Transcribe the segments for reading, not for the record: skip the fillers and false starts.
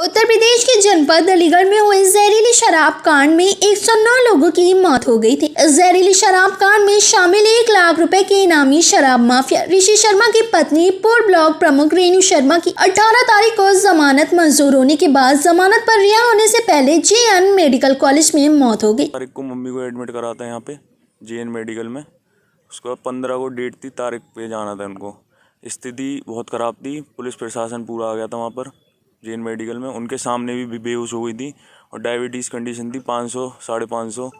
उत्तर प्रदेश के जनपद अलीगढ़ में हुए जहरीली शराब कांड में 109 लोगों की मौत हो गई थी। जहरीली शराब कांड में शामिल 1 लाख रुपए के इनामी शराब माफिया ऋषि शर्मा की पत्नी पूर्व ब्लॉक प्रमुख रेणु शर्मा की 18 तारीख को जमानत मंजूर होने के बाद जमानत पर रिहा होने से पहले JN मेडिकल कॉलेज में मौत हो गई। तारीख को मम्मी को एडमिट करा था यहाँ पे JN मेडिकल में। उसके बाद 15 को डेट थी, तारीख पे जाना था उनको। स्थिति बहुत ख़राब थी, पुलिस प्रशासन पूरा आ गया था वहाँ पर JN मेडिकल में। उनके सामने भी बेहोश हो गई थी और डायबिटीज़ कंडीशन थी 500 550।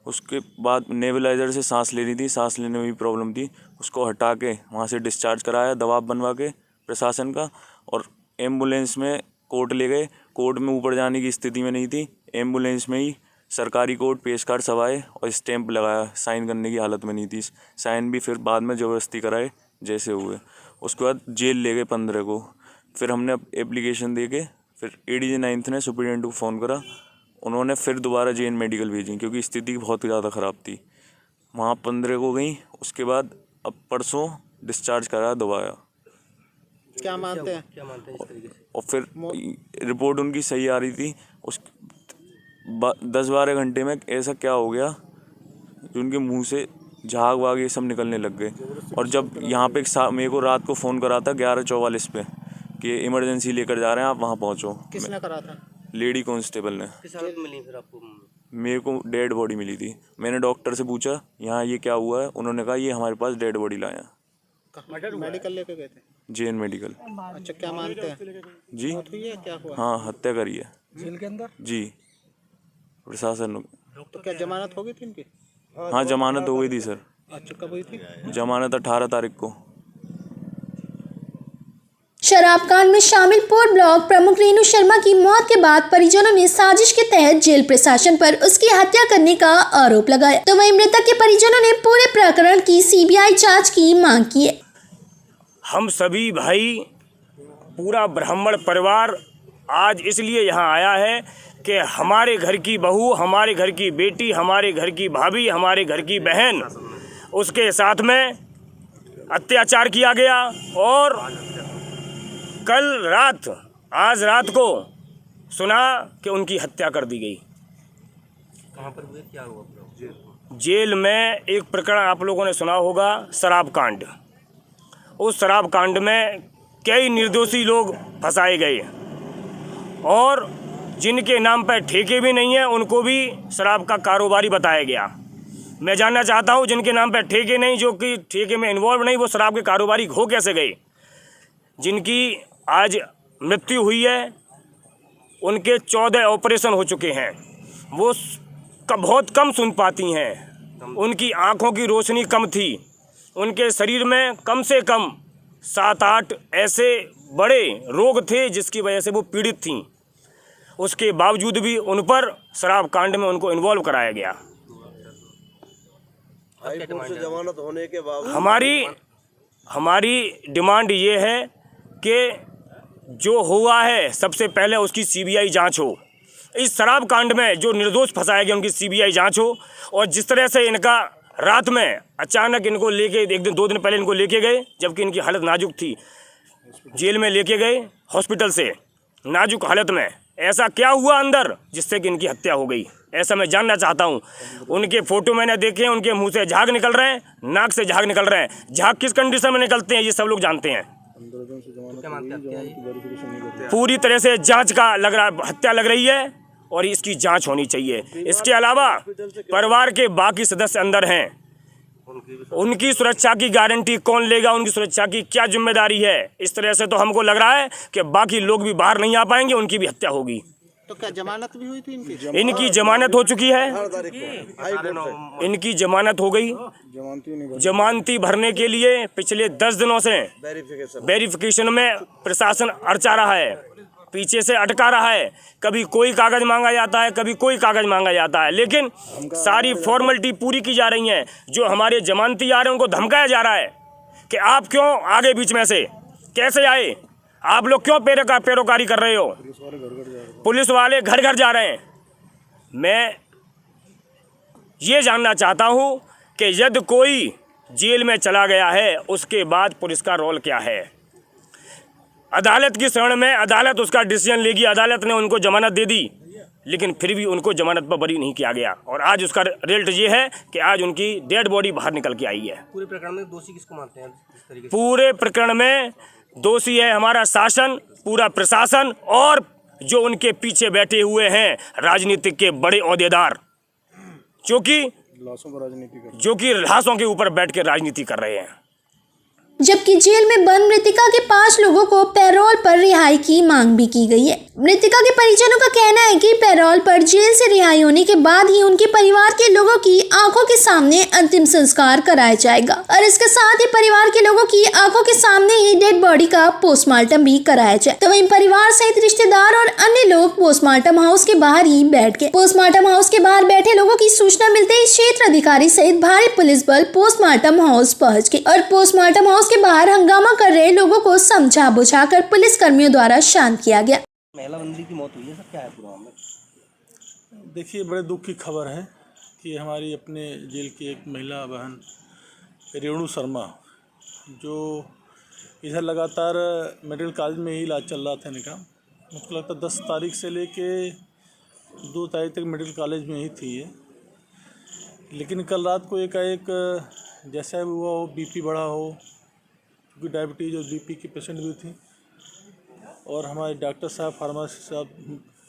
उसके बाद नेबुलाइज़र से सांस ले रही थी, सांस लेने में भी प्रॉब्लम थी। उसको हटा के वहाँ से डिस्चार्ज कराया दबाव बनवा के प्रशासन का, और एम्बुलेंस में कोर्ट ले गए। कोर्ट में ऊपर जाने की स्थिति में नहीं थी, एम्बुलेंस में ही सरकारी कोर्ट पेश कार्ड सवाए और स्टैंप लगाया, साइन करने की हालत में नहीं थी। साइन भी फिर बाद में ज़बरदस्ती कराए जैसे हुए। उसके बाद जेल ले गए 15 को। फिर हमने एप्लीकेशन दे के फिर ADJ 9th ने सुप्रीडेंट को फ़ोन करा। उन्होंने फिर दोबारा JN मेडिकल भेजी क्योंकि स्थिति बहुत ज़्यादा ख़राब थी। वहाँ 15 को गई। उसके बाद अब परसों डिस्चार्ज कराया दोबारा। क्या मानते हैं इस तरीके से? और फिर रिपोर्ट उनकी सही आ रही थी। उस 10-12 घंटे में ऐसा क्या हो गया जो उनके मुंह से झाग वाग ये सब निकलने लग गए। और जब यहाँ पे मेरे को रात को फ़ोन करा था 11:44 पे कि इमरजेंसी लेकर जा रहे हैं, आप वहाँ पहुँचो। किसने करा था? लेडी कांस्टेबल ने। किस हालत में मिली फिर आपको? मेरे को डेड बॉडी मिली थी। मैंने डॉक्टर से पूछा यहाँ ये क्या हुआ है, उन्होंने कहा ये हमारे पास डेड बॉडी लाया। मेडिकल लेके गए थे? JN medical. अच्छा, क्या मानते हैं? जी मौत हुई है, क्या हुआ? हाँ, हत्या करी है जेल के अंदर? जी, प्रशासन। तो क्या जमानत हो गई थी इनकी? हाँ, जमानत हो गई थी सर। अच्छा, कब हुई थी? जमानत 18 तारीख को। शराब कांड में शामिल पूर्व ब्लॉक प्रमुख रेणु शर्मा की मौत के बाद परिजनों ने साजिश के तहत जेल प्रशासन पर उसकी हत्या करने का आरोप लगाया। तो वहीं मृतक के परिजनों ने पूरे प्रकरण की CBI जांच की मांग की है। हम सभी भाई, पूरा ब्राह्मण परिवार आज इसलिए यहाँ आया है कि हमारे घर की बहू, हमारे घर की बेटी, हमारे घर की भाभी, हमारे घर की बहन, उसके साथ में अत्याचार किया गया। और कल रात, आज रात को सुना कि उनकी हत्या कर दी गई। कहाँ पर हुए, क्या हुआ? जेल में एक प्रकरण आप लोगों ने सुना होगा, शराब कांड। उस शराब कांड में कई निर्दोषी लोग फंसाए गए और जिनके नाम पर ठेके भी नहीं हैं उनको भी शराब का कारोबारी बताया गया। मैं जानना चाहता हूं, जिनके नाम पर ठेके नहीं, जो कि ठेके में इन्वॉल्व नहीं, वो शराब के कारोबारी हो कैसे गए? जिनकी आज मृत्यु हुई है, उनके 14 ऑपरेशन हो चुके हैं, वो बहुत कम सुन पाती हैं, उनकी आँखों की रोशनी कम थी, उनके शरीर में कम से कम 7-8 ऐसे बड़े रोग थे जिसकी वजह से वो पीड़ित थीं। उसके बावजूद भी उन पर शराब कांड में उनको इन्वॉल्व कराया गया। जमानत होने के बाद हमारी डिमांड ये है कि जो हुआ है सबसे पहले उसकी CBI जांच हो। इस शराब कांड में जो निर्दोष फंसाए गए उनकी CBI जांच हो। और जिस तरह से इनका रात में अचानक इनको लेके 1-2 दिन पहले इनको लेके गए, जबकि इनकी हालत नाजुक थी, जेल में लेके गए हॉस्पिटल से नाजुक हालत में, ऐसा क्या हुआ अंदर जिससे कि इनकी हत्या हो गई? ऐसा मैं जानना चाहता हूं। उनके फोटो मैंने देखे हैं, उनके मुंह से झाग निकल रहे हैं, नाक से झाग निकल रहे हैं। झाग किस कंडीशन में निकलते हैं ये सब लोग जानते हैं। पूरी तरह से जांच का लग रहा, हत्या लग रही है और इसकी जांच होनी चाहिए। इसके अलावा परिवार के बाकी सदस्य अंदर हैं, उनकी सुरक्षा की गारंटी कौन लेगा? उनकी सुरक्षा की क्या जिम्मेदारी है? इस तरह से तो हमको लग रहा है कि बाकी लोग भी बाहर नहीं आ पाएंगे, उनकी भी हत्या होगी। तो क्या जमानत भी हुई थी इनकी? इनकी जमानत हो चुकी है, इनकी जमानत हो गई। जमानती भरने के लिए पिछले 10 दिनों से वेरिफिकेशन में प्रशासन अड़चा रहा है, पीछे से अटका रहा है। कभी कोई कागज़ मांगा जाता है, कभी कोई कागज़ मांगा जाता है, लेकिन सारी फॉर्मेलिटी पूरी की जा रही हैं। जो हमारे जमानती आ रहे हैं उनको धमकाया जा रहा है कि आप क्यों आगे बीच में से कैसे आए, आप लोग क्यों पैरोकारी कर रहे हो? पुलिस वाले घर घर जा रहे हैं। मैं ये जानना चाहता हूँ कि यदि कोई जेल में चला गया है उसके बाद पुलिस का रोल क्या है? अदालत की शरण में अदालत उसका डिसीजन लेगी। अदालत ने उनको जमानत दे दी, लेकिन फिर भी उनको जमानत पर बरी नहीं किया गया। और आज उसका रिजल्ट ये है कि आज उनकी डेड बॉडी बाहर निकल के आई है। पूरे प्रकरण में दोषी किसको मानते हैं इस तरीके से? पूरे प्रकरण में दोषी है हमारा शासन, पूरा प्रशासन और जो उनके पीछे बैठे हुए हैं राजनीतिक के बड़े ओहदेदार, जो कि लाशों के ऊपर बैठ के राजनीति कर रहे हैं। जबकि जेल में बंद मृतिका के 5 लोगों को पैरोल पर रिहाई की मांग भी की गई है। मृतिका के परिजनों का कहना है कि पैरोल पर जेल से रिहाई होने के बाद ही उनके परिवार के लोगों की आंखों के सामने अंतिम संस्कार कराया जाएगा और इसके साथ ही परिवार के लोगों की आंखों के सामने ही डेड बॉडी का पोस्टमार्टम भी कराया जाए। तो वहीं परिवार सहित रिश्तेदार और अन्य लोग पोस्टमार्टम हाउस के बाहर ही बैठ गए। पोस्टमार्टम हाउस के बाहर बैठे लोगों की सूचना मिलते ही क्षेत्र अधिकारी सहित भारी पुलिस बल पोस्टमार्टम हाउस पहुंच गए और पोस्टमार्टम हाउस के बाहर हंगामा कर रहे लोगों को समझा बुझाकर पुलिस कर्मियों द्वारा शांत किया गया। महिला बंदी की मौत हुई है, सर क्या है पूरा मामला? देखिए, बड़े दुख की खबर है कि हमारी अपने जेल की एक महिला बहन रेणु शर्मा, जो इधर लगातार मेडिकल कॉलेज में ही इलाज चल रहा था इनका, मुझको लगता है 10 तारीख से लेके 2 तारीख तक मेडिकल कॉलेज में ही थी ये। लेकिन कल रात को एकाएक जैसा भी हुआ हो, बीपी बढ़ा हो, क्योंकि डायबिटीज़ और बीपी की पेशेंट भी थी, और हमारे डॉक्टर साहब, फार्मासिस्ट साहब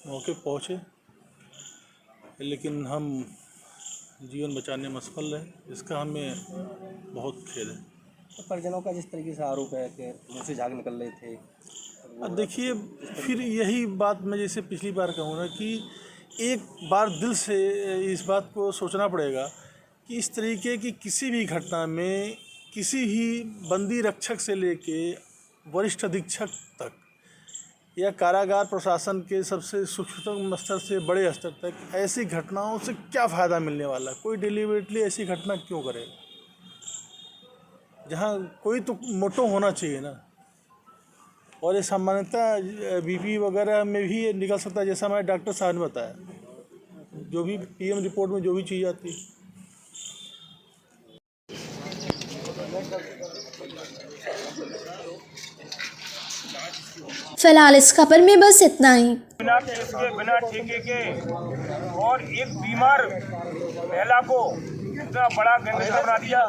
मौके पहुँचे, लेकिन हम जीवन बचाने में असफल रहे। इसका हमें बहुत खेद है। तो परिजनों का जिस तरीके से आरोप है कि मुँह से झाग निकल रहे थे। अब देखिए, फिर यही बात मैं जैसे पिछली बार कहूँ ना कि एक बार दिल से इस बात को सोचना पड़ेगा कि इस तरीके की किसी भी घटना में किसी भी बंदी रक्षक से लेके वरिष्ठ अधीक्षक तक या कारागार प्रशासन के सबसे सूक्ष्मतम स्तर से बड़े स्तर तक ऐसी घटनाओं से क्या फ़ायदा मिलने वाला? कोई डिलीवरेटली ऐसी घटना क्यों करे? जहाँ कोई तो मोटो होना चाहिए ना। और ये सामान्यतः बीपी वगैरह में भी निकल सकता है, जैसा हमारे डॉक्टर साहब ने बताया, जो भी पीएम रिपोर्ट में जो भी चीज़ आती है। फिलहाल इस खबर में बस इतना ही। बिना केस के, बिना ठेके के और एक बीमार महिला को इतना बड़ा गैंगस्टर बना दिया।